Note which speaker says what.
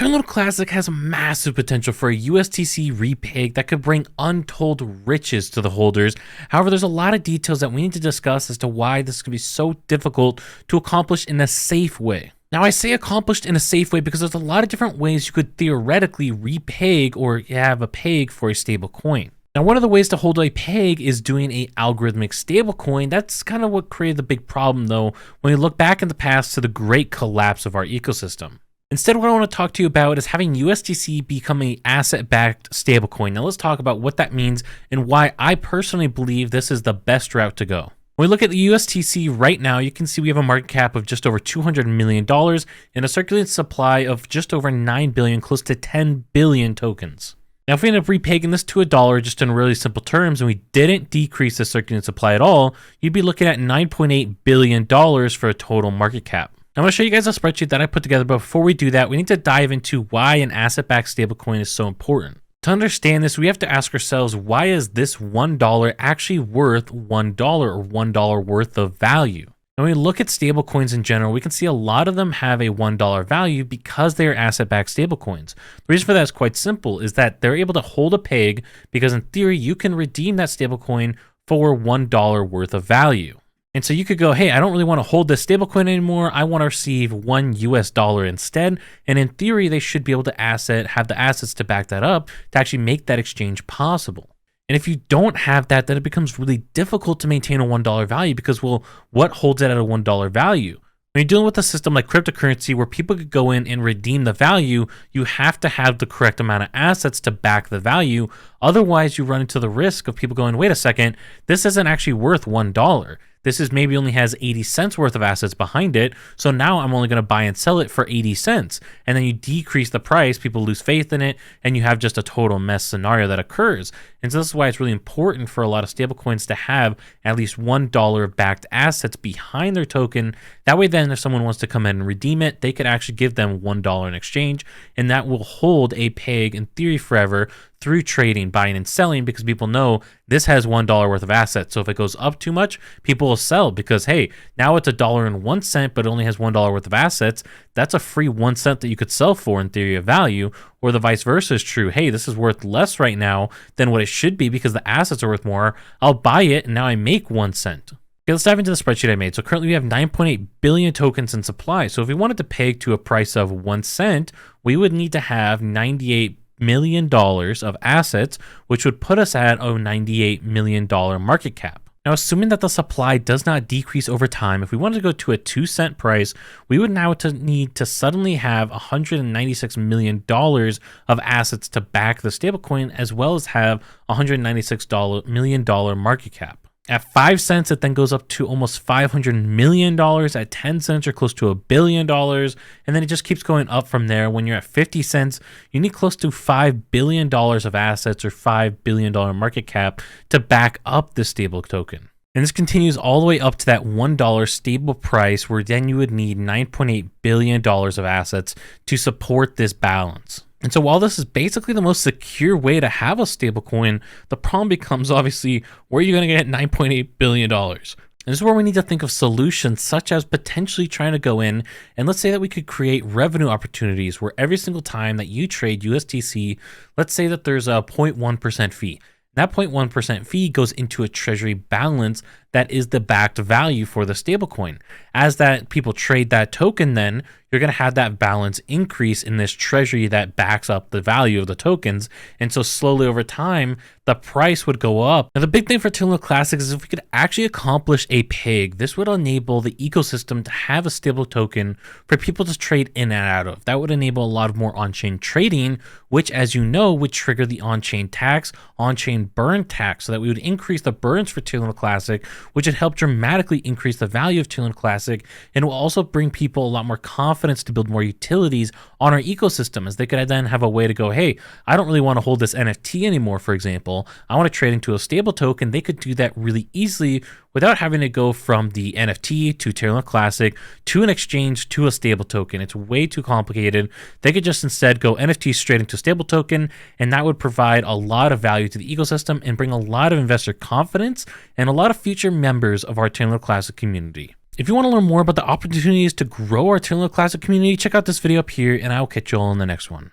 Speaker 1: Terra Luna Classic has massive potential for a USTC Repeg that could bring untold riches to the holders. However, there's a lot of details that we need to discuss as to why this could be so difficult to accomplish in a safe way. Now, I say accomplished in a safe way because there's a lot of different ways you could theoretically repeg or have a peg for a stable coin. Now, one of the ways to hold a peg is doing a algorithmic stablecoin. That's kind of what created the big problem, though, when we look back in the past to the great collapse of our ecosystem. Instead, what I want to talk to you about is having USDC become an asset-backed stablecoin. Now, let's talk about what that means and why I personally believe this is the best route to go. When we look at the USTC right now, you can see we have a market cap of just over $200 million and a circulating supply of just over 9 billion, close to 10 billion tokens. Now, if we end up repegging this to $1 just in really simple terms, and we didn't decrease the circulating supply at all, you'd be looking at $9.8 billion for a total market cap. I'm going to show you guys a spreadsheet that I put together, but before we do that, we need to dive into why an asset-backed stablecoin is so important. To understand this, we have to ask ourselves, why is this $1 actually worth $1 or $1 worth of value? When we look at stablecoins in general, we can see a lot of them have a $1 value because they are asset-backed stablecoins. The reason for that is quite simple, is that they're able to hold a peg because in theory, you can redeem that stablecoin for $1 worth of value. And so you could go, hey, I don't really want to hold this stablecoin anymore. I want to receive $1 instead. And in theory, they should be able to have the assets to back that up to actually make that exchange possible. And if you don't have that, then it becomes really difficult to maintain a $1 value because, well, what holds it at a $1 value? When you're dealing with a system like cryptocurrency where people could go in and redeem the value, you have to have the correct amount of assets to back the value. Otherwise, you run into the risk of people going, wait a second, this isn't actually worth $1. This is maybe only has 80 cents worth of assets behind it. So now I'm only going to buy and sell it for 80 cents. And then you decrease the price, people lose faith in it, and you have just a total mess scenario that occurs. And so this is why it's really important for a lot of stablecoins to have at least $1 backed assets behind their token. That way then if someone wants to come in and redeem it, they could actually give them $1 in exchange. And that will hold a peg in theory forever through trading, buying and selling, because people know this has $1 worth of assets. So if it goes up too much, people will sell because, hey, now it's $1.01, but it only has $1 worth of assets. That's a free 1 cent that you could sell for in theory of value. Or the vice versa is true. Hey, this is worth less right now than what it should be because the assets are worth more. I'll buy it and now I make 1 cent. Okay, let's dive into the spreadsheet I made. So currently we have 9.8 billion tokens in supply. So if we wanted to peg to a price of 1 cent, we would need to have $98 million of assets, which would put us at a $98 million market cap. Now, assuming that the supply does not decrease over time, if we wanted to go to a 2 cent price, we would now need to suddenly have $196 million of assets to back the stablecoin, as well as have $196 million market cap. At 5 cents, it then goes up to almost $500 million. At 10 cents, you're close to $1 billion. And then it just keeps going up from there. When you're at 50 cents, you need close to $5 billion of assets or $5 billion market cap to back up the stable token. And this continues all the way up to that $1 stable price, where then you would need $9.8 billion of assets to support this balance. And so while this is basically the most secure way to have a stablecoin, the problem becomes obviously, where are you going to get $9.8 billion? And this is where we need to think of solutions such as potentially trying to go in and let's say that we could create revenue opportunities where every single time that you trade USDC, let's say that there's a 0.1% fee. That 0.1% fee goes into a treasury balance that is the backed value for the stablecoin. As that people trade that token, then you're going to have that balance increase in this treasury that backs up the value of the tokens. And so slowly over time, the price would go up. Now, the big thing for Terra Luna Classic is if we could actually accomplish a peg, this would enable the ecosystem to have a stable token for people to trade in and out of. That would enable a lot of more on-chain trading, which, as you know, would trigger the on-chain tax, on-chain burn tax, so that we would increase the burns for Terra Luna Classic, which would help dramatically increase the value of Terra Luna Classic, and will also bring people a lot more confidence to build more utilities on our ecosystem, as they could then have a way to go, hey, I don't really want to hold this NFT anymore, for example. I want to trade into a stable token. They could do that really easily without having to go from the NFT to Terra Luna Classic to an exchange to a stable token. It's way too complicated. They could just instead go NFT straight into a stable token, and that would provide a lot of value to the ecosystem and bring a lot of investor confidence and a lot of future members of our Terra Luna Classic community. If you want to learn more about the opportunities to grow our Terra Luna Classic community, check out this video up here, and I'll catch you all in the next one.